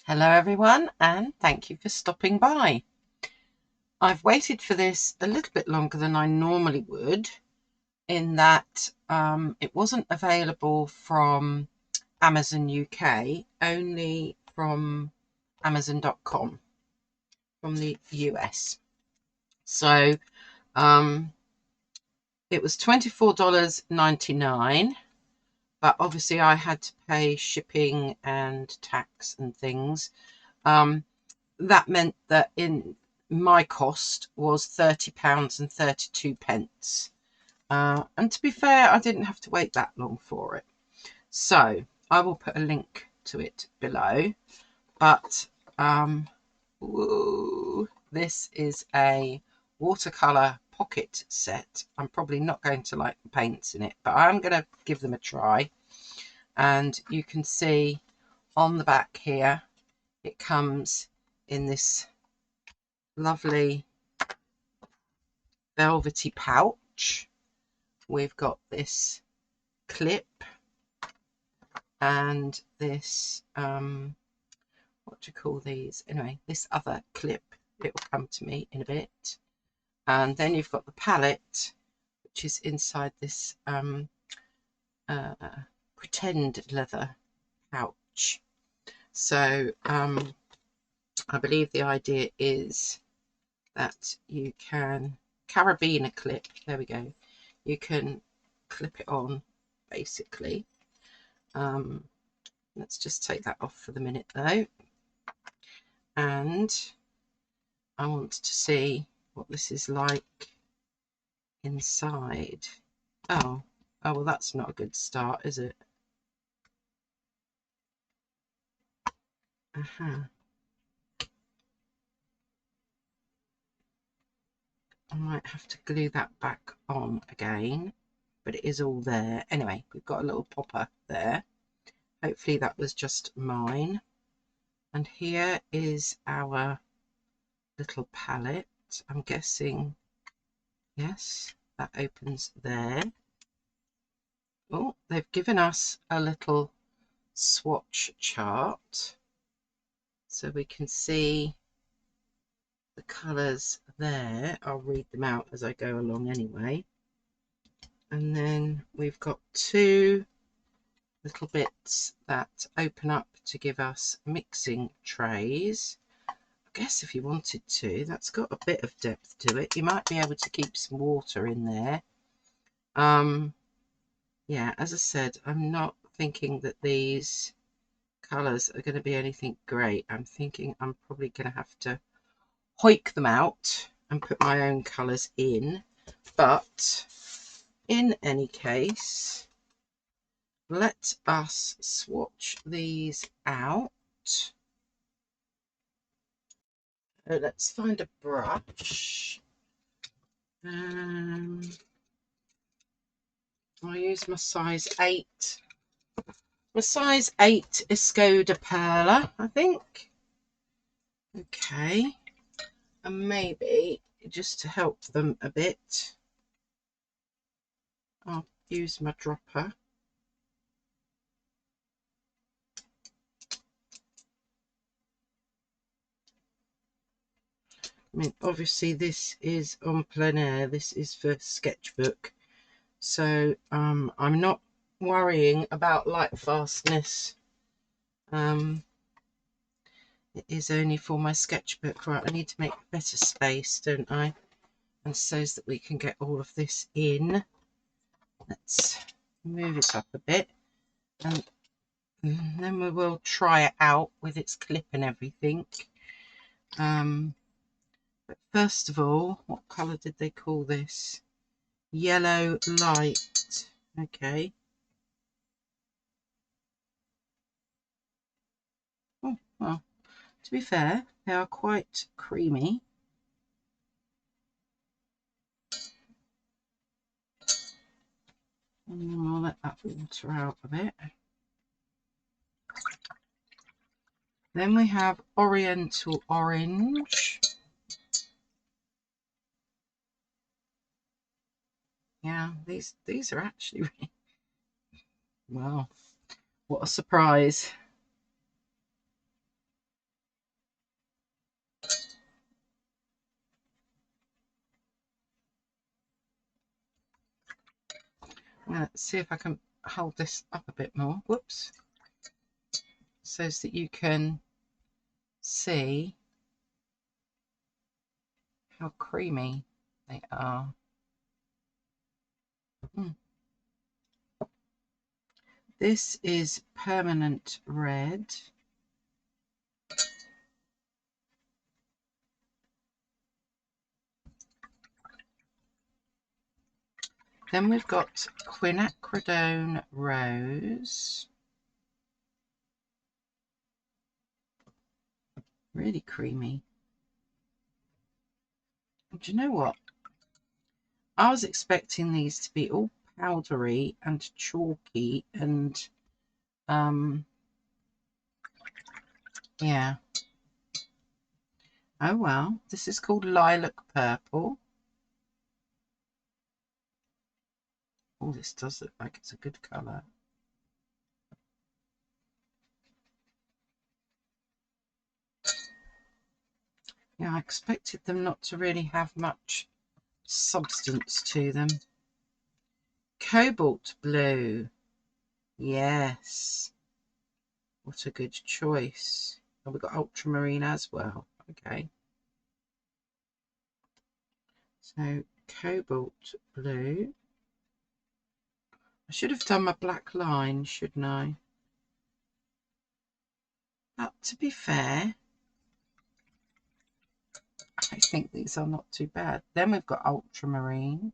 Hello everyone, and thank you for stopping by. I've waited for this a little bit longer than I normally would, in that it wasn't available from Amazon UK, only from Amazon.com from the US. So it was $24.99, but obviously I had to pay shipping and tax and things. That meant that in my cost was £30.32. And to be fair, I didn't have to wait that long for it. So I will put a link to it below. But this is a watercolor pocket set. I'm probably not going to like the paints in it, but I'm going to give them a try. And you can see on the back here, it comes in this lovely velvety pouch. We've got this clip and this what do you call these, anyway, this other clip. It will come to me in a bit. And then you've got the palette, which is inside this uh, pretend leather pouch. So I believe the idea is that you can carabiner clip, there we go, you can clip it on basically. Let's just take that off for the minute though, and I want to see what this is like inside. Oh well, that's not a good start, is it? I might have to glue that back on again, but it is all there anyway. We've got a little popper there. Hopefully that was just mine. And here is our little palette. I'm guessing, yes, that opens there. Oh, they've given us a little swatch chart, so we can see the colours there. I'll read them out as I go along anyway. And then we've got two little bits that open up to give us mixing trays. I guess if you wanted to, that's got a bit of depth to it. You might be able to keep some water in there. Yeah, as I said, I'm not thinking that these colours are going to be anything great. I'm thinking I'm probably going to have to hoik them out and put my own colours in. But in any case, let us swatch these out. Let's find a brush. I'll use my size 8. My size 8 Escoda Perla, I think. Okay. And maybe just to help them a bit, I'll use my dropper. I mean, obviously this is en plein air, this is for sketchbook, so I'm not worrying about light fastness. It is only for my sketchbook. Right, I need to make better space, don't I? And so that we can get all of this in. Let's move it up a bit, and then we will try it out with its clip and everything. But first of all, what colour did they call this? Yellow light. Okay. Oh, well, to be fair, they are quite creamy. And we'll let that water out a bit. Then we have Oriental Orange. Yeah, these are actually really, wow, what a surprise. Let's see if I can hold this up a bit more. Whoops. So that you can see how creamy they are. This is Permanent Red. Then we've got Quinacridone Rose. Really creamy. Do you know what? I was expecting these to be all powdery and chalky and yeah. Oh well, this is called Lilac Purple. Oh, this does look like it's a good colour. Yeah, I expected them not to really have much substance to them. Cobalt Blue. Yes. What a good choice. And we've got Ultramarine as well. Okay. So, Cobalt Blue. I should have done my black line, shouldn't I? But to be fair, I think these are not too bad. Then we've got Ultramarine.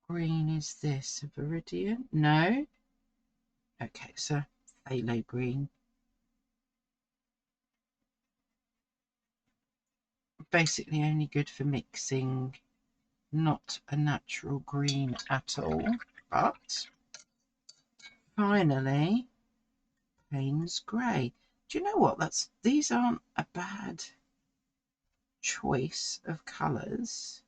Green is this? A Viridian? No. Okay, so Phthalo Green. Basically only good for mixing, not a natural green at all. But finally, Payne's Grey. Do you know what? These aren't a bad choice of colours.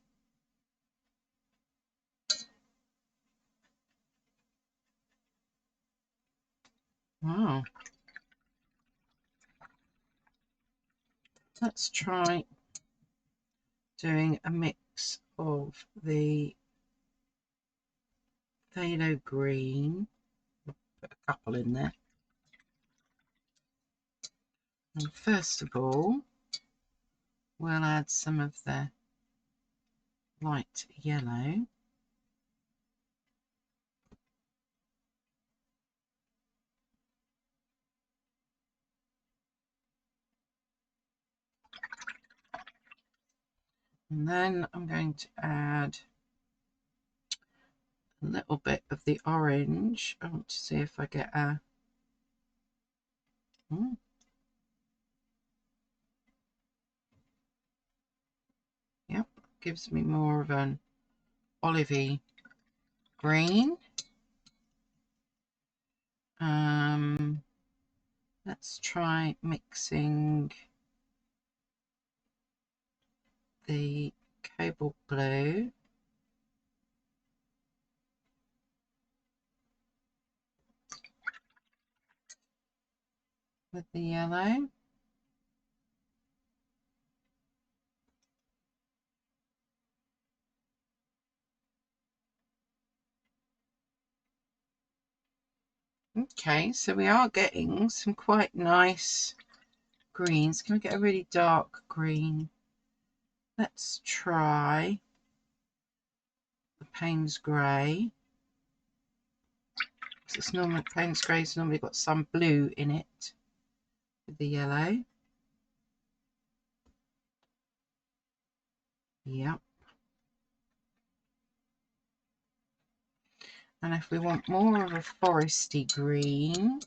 Wow. Let's try doing a mix of the phthalo green. Put a couple in there. And first of all, we'll add some of the light yellow. And then I'm going to add a little bit of the orange. I want to see if I get a... Yep, gives me more of an olivey green. Let's try mixing the cobalt blue with the yellow. Okay, so we are getting some quite nice greens. Can we get a really dark green? Let's try the Payne's Grey. It's normally Payne's Grey's normally got some blue in it with the yellow. Yep. And if we want more of a foresty green,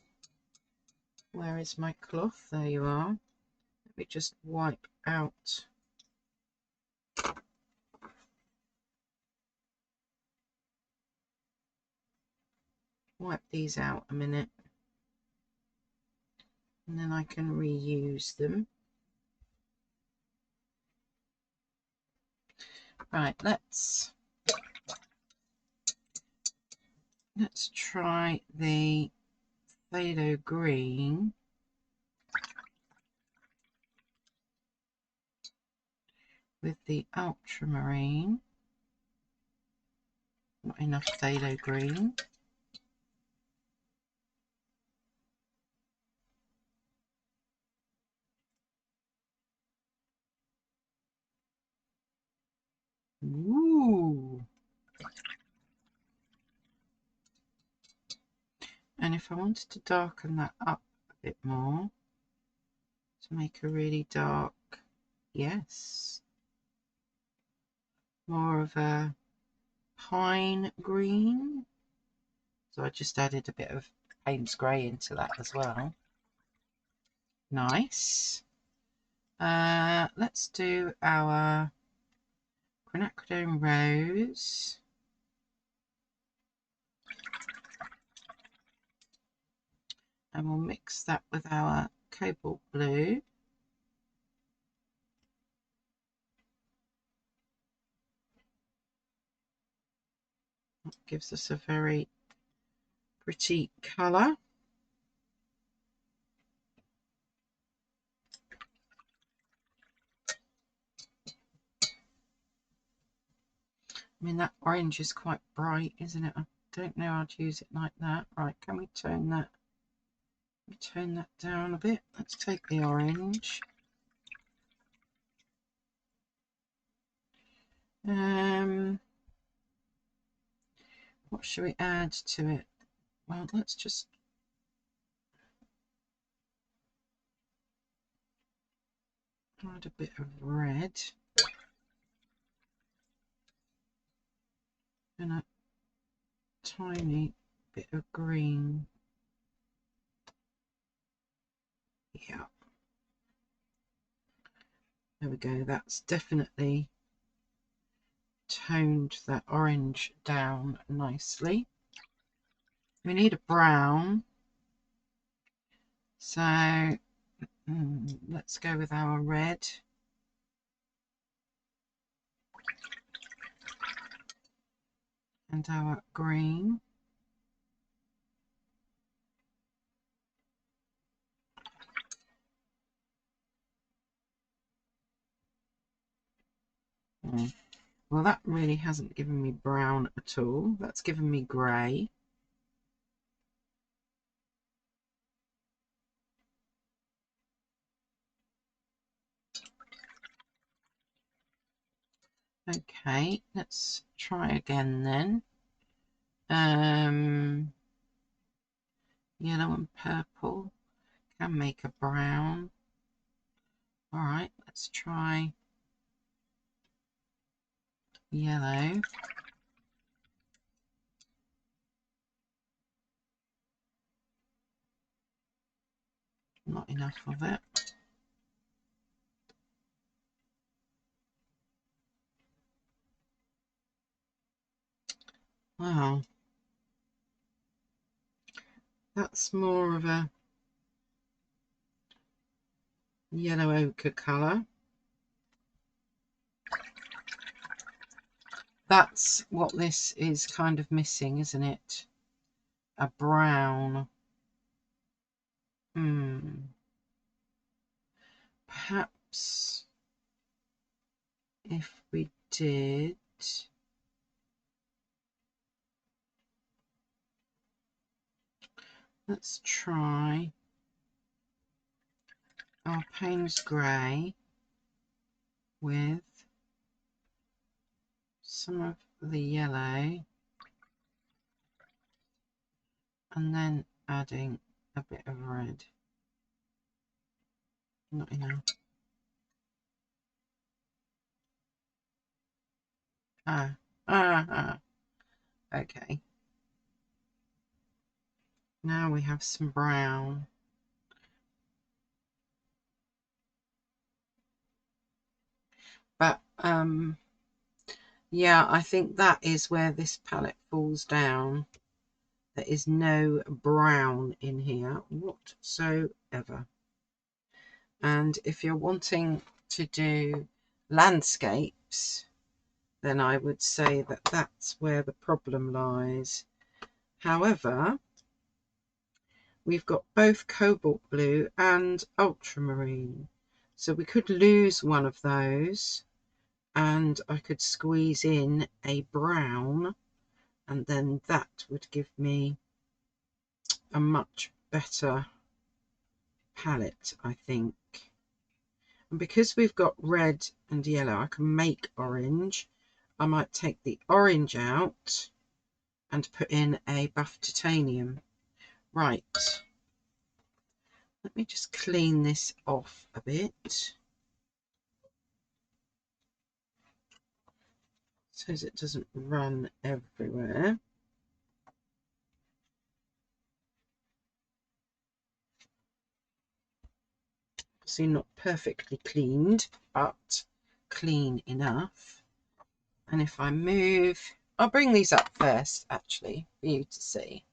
where is my cloth? There you are. Let me just wipe out. Wipe these out a minute. And then I can reuse them. Right, let's Let's try the phthalo green with the ultramarine. Not enough phthalo green. Ooh. And if I wanted to darken that up a bit more, to make a really dark, yes, more of a pine green. So I just added a bit of Payne's grey into that as well. Nice. Let's do our quinacridone rose. And we'll mix that with our cobalt blue. That gives us a very pretty colour. I mean, that orange is quite bright, isn't it? I don't know how to use it like that. Right, can we turn that? Turn that down a bit. Let's take the orange. What should we add to it? Well, let's just add a bit of red and a tiny bit of green. Yeah. There we go. That's definitely toned that orange down nicely. We need a brown. So let's go with our red. And our green. Well, that really hasn't given me brown at all. That's given me grey. Okay, let's try again then. Yellow and purple can make a brown. All right, let's try yellow. Not enough of it. Wow. That's more of a yellow ochre colour. That's what this is kind of missing, isn't it? A brown. Perhaps if we did let's try our Payne's grey with some of the yellow and then adding a bit of red. Not enough. Okay. Now we have some brown. But yeah, I think that is where this palette falls down. There is no brown in here whatsoever. And if you're wanting to do landscapes, then I would say that that's where the problem lies. However, we've got both cobalt blue and ultramarine, so we could lose one of those and I could squeeze in a brown, and then that would give me a much better palette, I think. And because we've got red and yellow, I can make orange. I might take the orange out and put in a buff titanium. Right, let me just clean this off a bit so it doesn't run everywhere. See, not perfectly cleaned, but clean enough. And if I move, I'll bring these up first actually for you to see,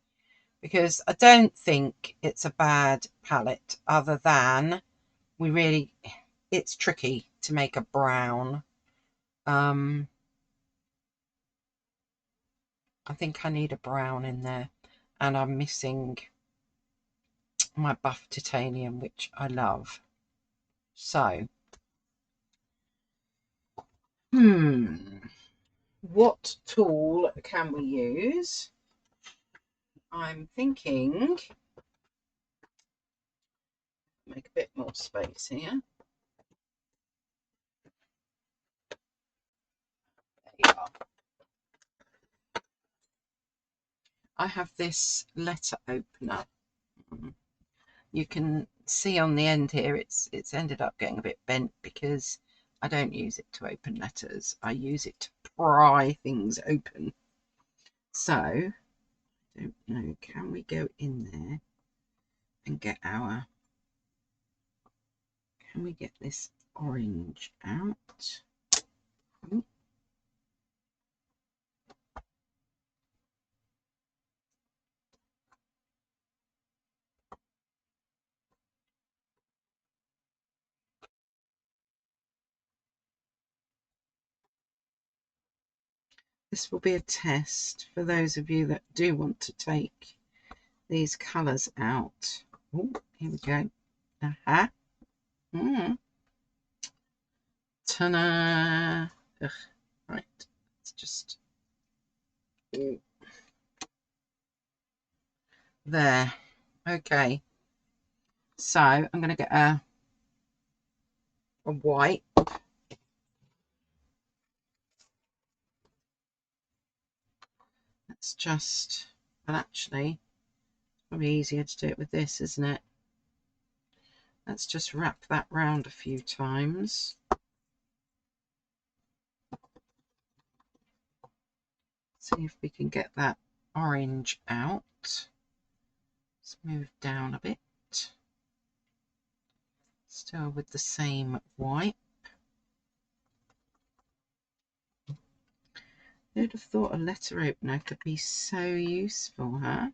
because I don't think it's a bad palette, other than it's tricky to make a brown. I think I need a brown in there, and I'm missing my buff titanium, which I love. So, what tool can we use? I'm thinking, make a bit more space here. There you are. I have this letter opener. You can see on the end here, it's ended up getting a bit bent because I don't use it to open letters. I use it to pry things open. So, I don't know, can we go in there and get can we get this orange out? Ooh. This will be a test for those of you that do want to take these colours out. Oh, here we go. Aha. Ta-da! Right, let's just there. Okay, so I'm going to get a white. Let's just, well, actually, it's probably easier to do it with this, isn't it? Let's just wrap that round a few times. See if we can get that orange out. Let's move down a bit. Still with the same white. Who'd have thought a letter opener could be so useful, huh?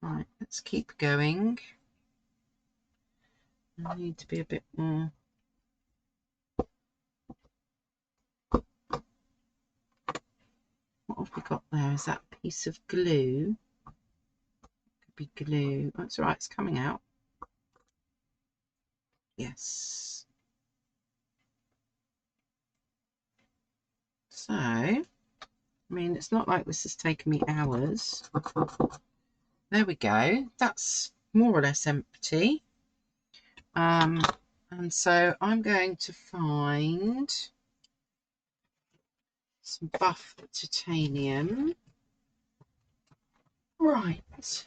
Right, let's keep going. I need to be a bit more. What have we got there? Is that a piece of glue? Could be glue. That's all right, it's coming out. Yes. So, I mean, it's not like this has taken me hours. There we go. That's more or less empty. And so I'm going to find some buff titanium. Right.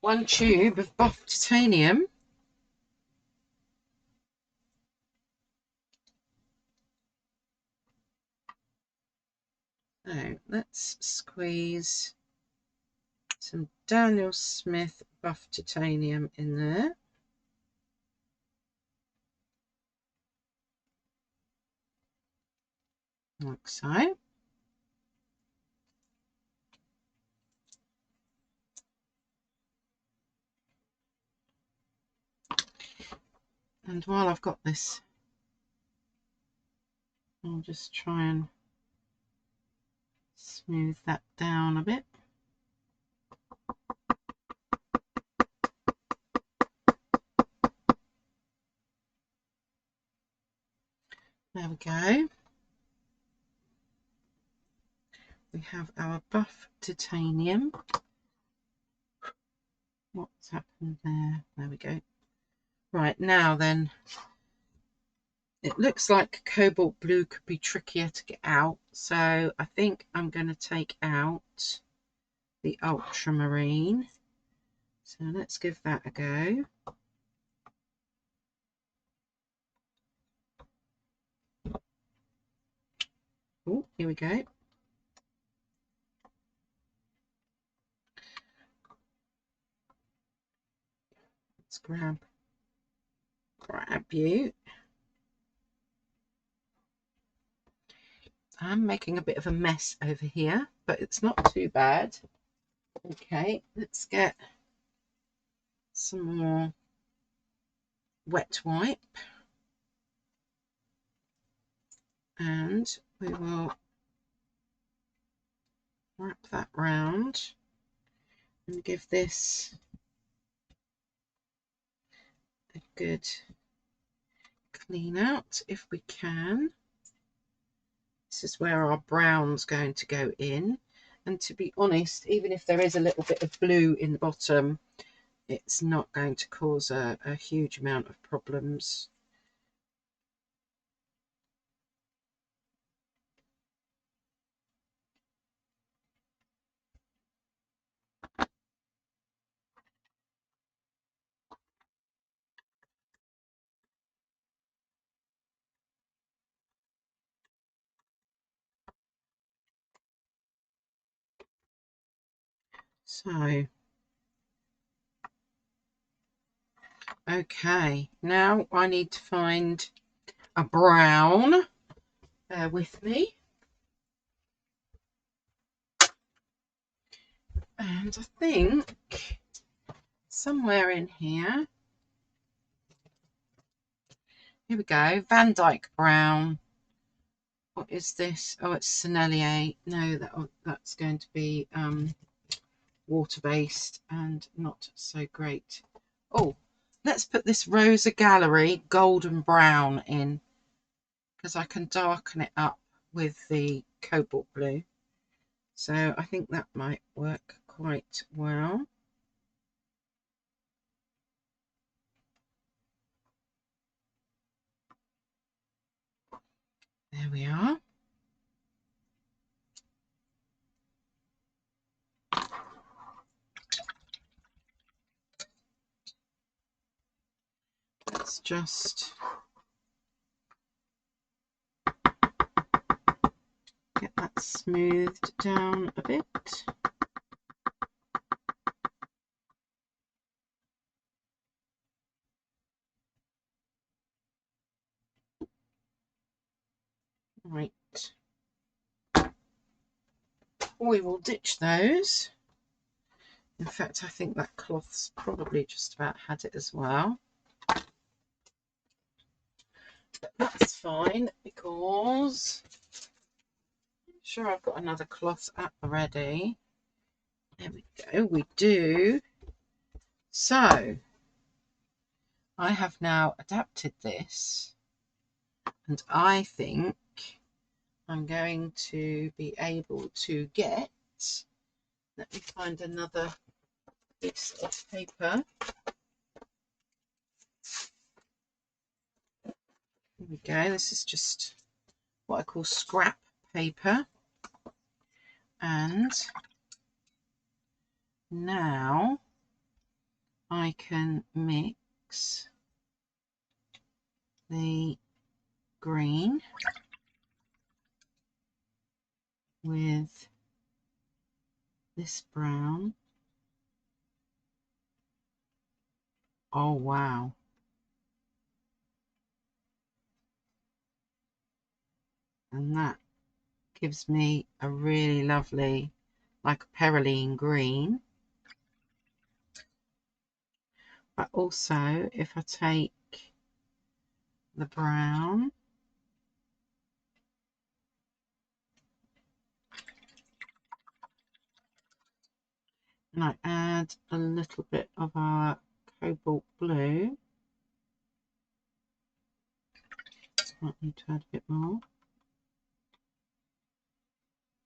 One tube of buff titanium. So let's squeeze some Daniel Smith buff titanium in there. Like so. And while I've got this, I'll just try and smooth that down a bit. There we go. We have our buff titanium. What's happened there? There we go. Right, now then, it looks like cobalt blue could be trickier to get out, so I think I'm going to take out the ultramarine. So let's give that a go. Oh, here we go. Let's grab you. I'm making a bit of a mess over here, but it's not too bad. Okay, let's get some more wet wipe, and we will wrap that round and give this a good clean out if we can. This is where our brown's going to go in, and to be honest, even if there is a little bit of blue in the bottom, it's not going to cause a huge amount of problems. So, okay, now I need to find a brown. Bear with me. And I think somewhere in here, here we go, Van Dyke brown. What is this? Oh, it's Sennelier. No, that's going to be water-based and not so great. Oh, let's put this Rosa Gallery golden brown in, because I can darken it up with the cobalt blue. So I think that might work quite well. There we are. Let's just get that smoothed down a bit. Right. We will ditch those. In fact, I think that cloth's probably just about had it as well. But that's fine, because I'm sure I've got another cloth at the ready. There we go, we do. So I have now adapted this, and I think I'm going to be able to get, let me find another piece of paper. Here we go, this is just what I call scrap paper. And now I can mix the green with this brown. Oh wow. And that gives me a really lovely, like a perylene green. But also, if I take the brown. And I add a little bit of our cobalt blue. Might need to add a bit more.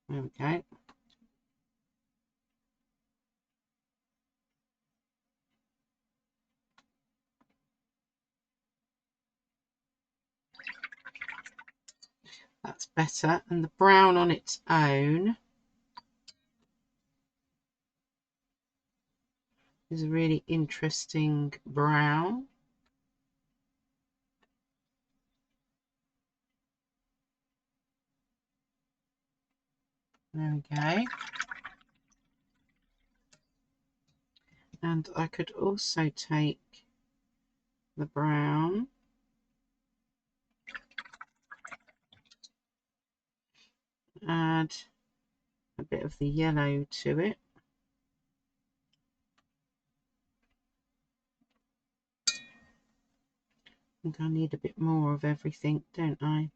There we go. That's better. And the brown on its own is a really interesting brown. There we go. And I could also take the brown, add a bit of the yellow to it. I think I need a bit more of everything, don't I?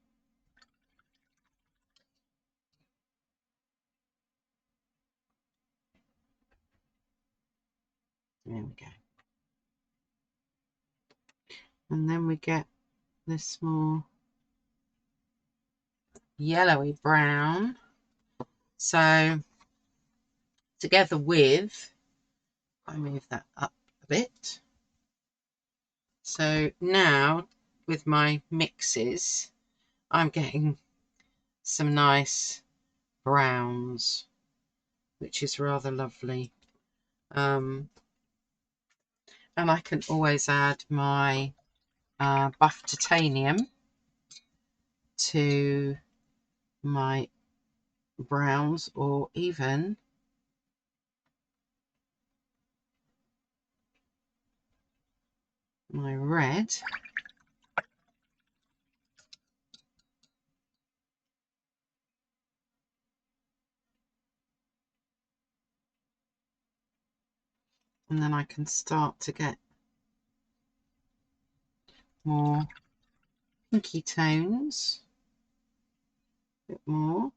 There we go. And then we get this more yellowy brown. So together with, I move that up a bit. So now with my mixes, I'm getting some nice browns, which is rather lovely. And I can always add my buff titanium to my browns, or even my red. And then I can start to get more pinky tones, a bit more.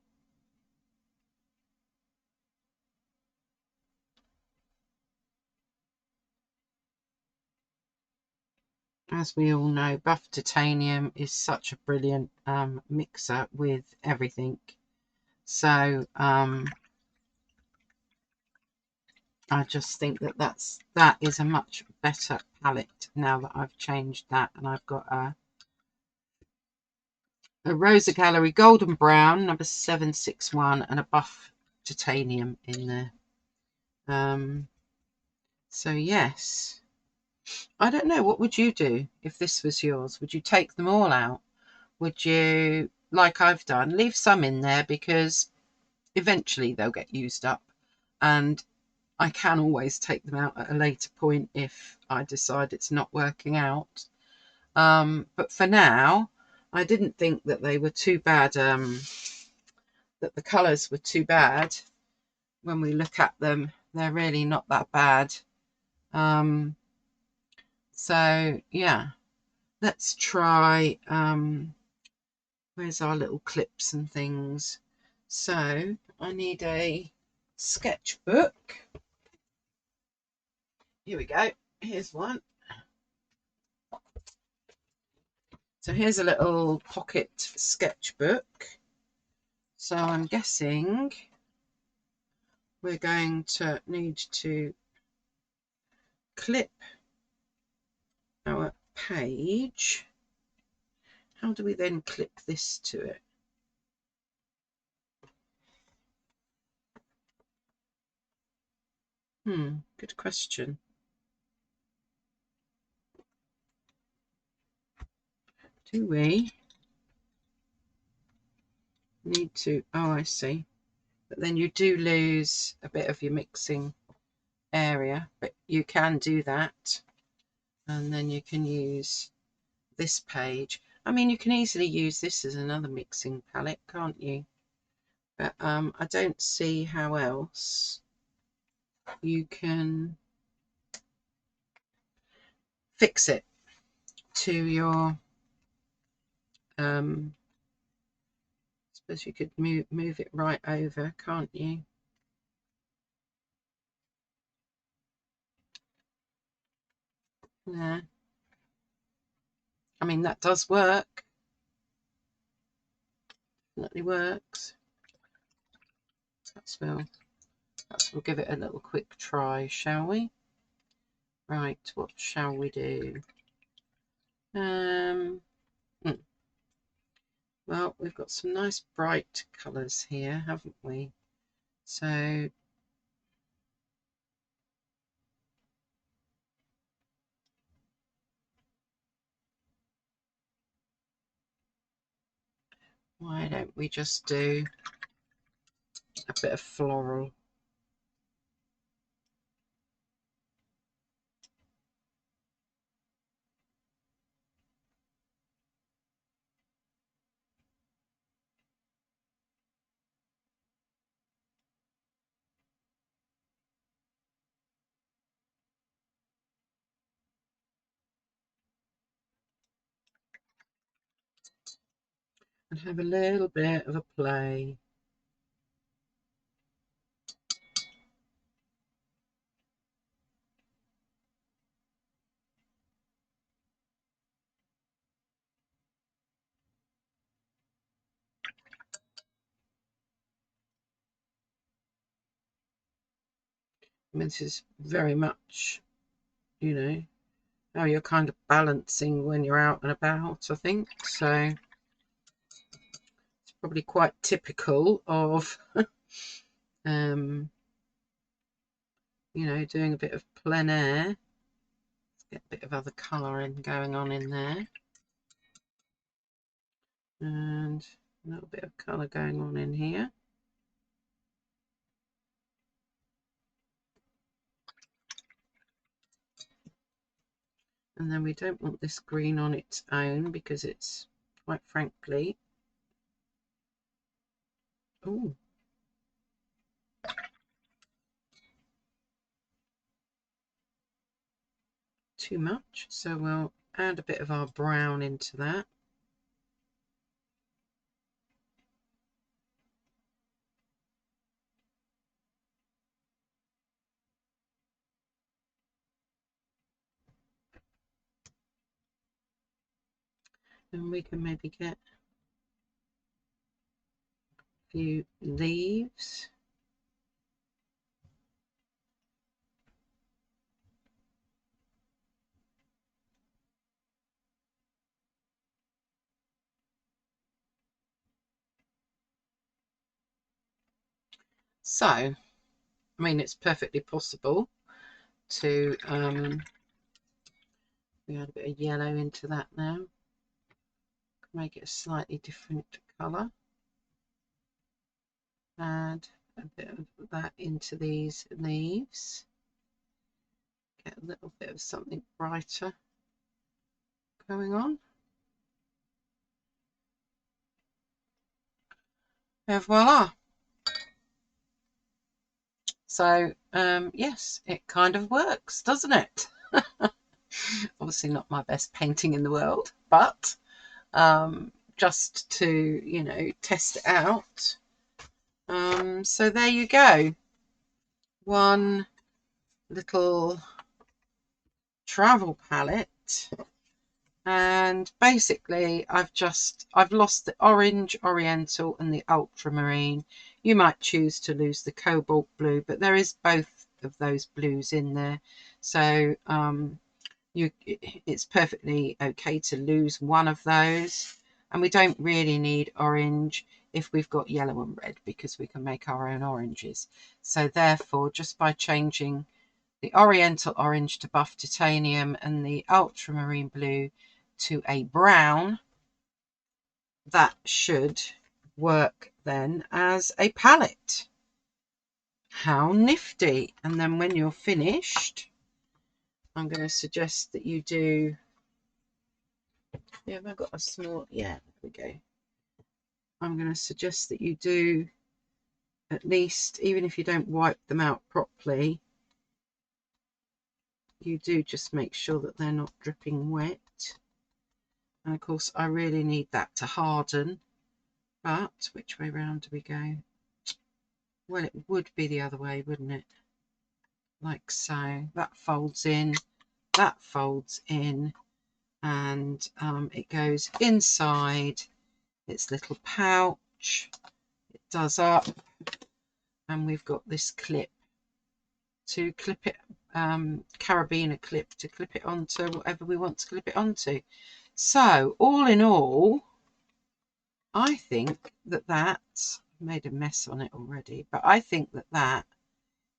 As we all know, buff titanium is such a brilliant mixer with everything. So I just think that that is a much better palette now that I've changed that, and I've got a Rosa Gallery Golden Brown number 761 and a buff titanium in there. So yes, I don't know, what would you do if this was yours? Would you take them all out? Would you, like I've done, leave some in there because eventually they'll get used up, and I can always take them out at a later point if I decide it's not working out. But for now, I didn't think that they were too bad, that the colours were too bad. When we look at them, they're really not that bad. So yeah, let's try, where's our little clips and things? So I need a sketchbook. Here we go. Here's one. So here's a little pocket sketchbook. So I'm guessing we're going to need to clip our page. How do we then clip this to it? Good question. Do we need to? Oh, I see. But then you do lose a bit of your mixing area, but you can do that. And then you can use this page. I mean, you can easily use this as another mixing palette, can't you? But I don't see how else you can fix it to your I suppose you could move it right over, can't you? Yeah. I mean, that does work. Definitely works. We'll give it a little quick try, shall we? Right, what shall we do? Well, we've got some nice bright colours here, haven't we? So why don't we just do a bit of floral? And have a little bit of a play. I mean, this is very much, you know, how you're kind of balancing when you're out and about, I think. So it's probably quite typical of, you know, doing a bit of plein air. Let's get a bit of other colouring going on in there. And a little bit of colour going on in here. And then we don't want this green on its own because it's, quite frankly, oh, too much. So we'll add a bit of our brown into that. And we can maybe get a few leaves. So, I mean, it's perfectly possible to we add a bit of yellow into that now. Make it a slightly different colour. Add a bit of that into these leaves. Get a little bit of something brighter going on. And voila. So yes, it kind of works, doesn't it? Obviously not my best painting in the world, but just to, you know, test it out. So there you go. One little travel palette. And basically I've lost the orange, oriental and the ultramarine. You might choose to lose the cobalt blue, but there is both of those blues in there. So it's perfectly okay to lose one of those. And we don't really need orange if we've got yellow and red, because we can make our own oranges. So therefore, just by changing the oriental orange to buff titanium and the ultramarine blue to a brown, that should work then as a palette. How nifty. And then when you're finished, I'm going to suggest that you do, yeah, have I got a small, yeah, there we go. I'm going to suggest that you do, at least, even if you don't wipe them out properly, you do just make sure that they're not dripping wet. And of course I really need that to harden, but which way round do we go? Well, it would be the other way, wouldn't it? Like so. That folds in, that folds in, and it goes inside its little pouch. It does up, and we've got this clip to clip it, carabiner clip to clip it onto whatever we want to clip it onto. So all in all, I think that I've made a mess on it already, but I think that that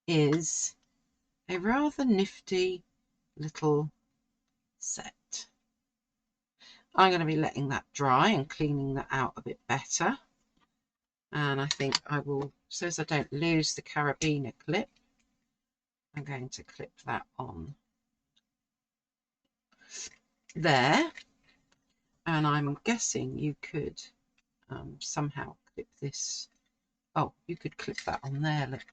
is a rather nifty little set. I'm going to be letting that dry and cleaning that out a bit better. And I think I will, so as I don't lose the carabiner clip, I'm going to clip that on there. And I'm guessing you could somehow clip this. Oh, you could clip that on there, look.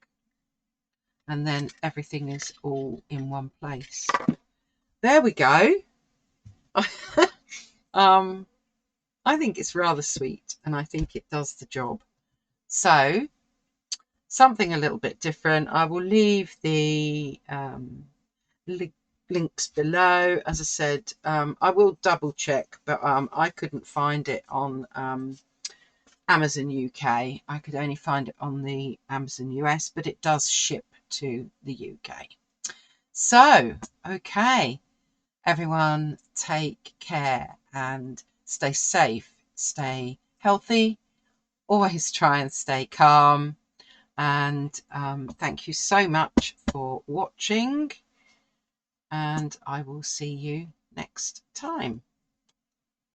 And then everything is all in one place. There we go. I think it's rather sweet, and I think it does the job. So something a little bit different. I will leave the links below. As I said, I will double check, but I couldn't find it on Amazon UK. I could only find it on the Amazon US, but it does ship to the UK. So, okay, everyone, take care and stay safe, stay healthy, always try and stay calm. And thank you so much for watching, and I will see you next time.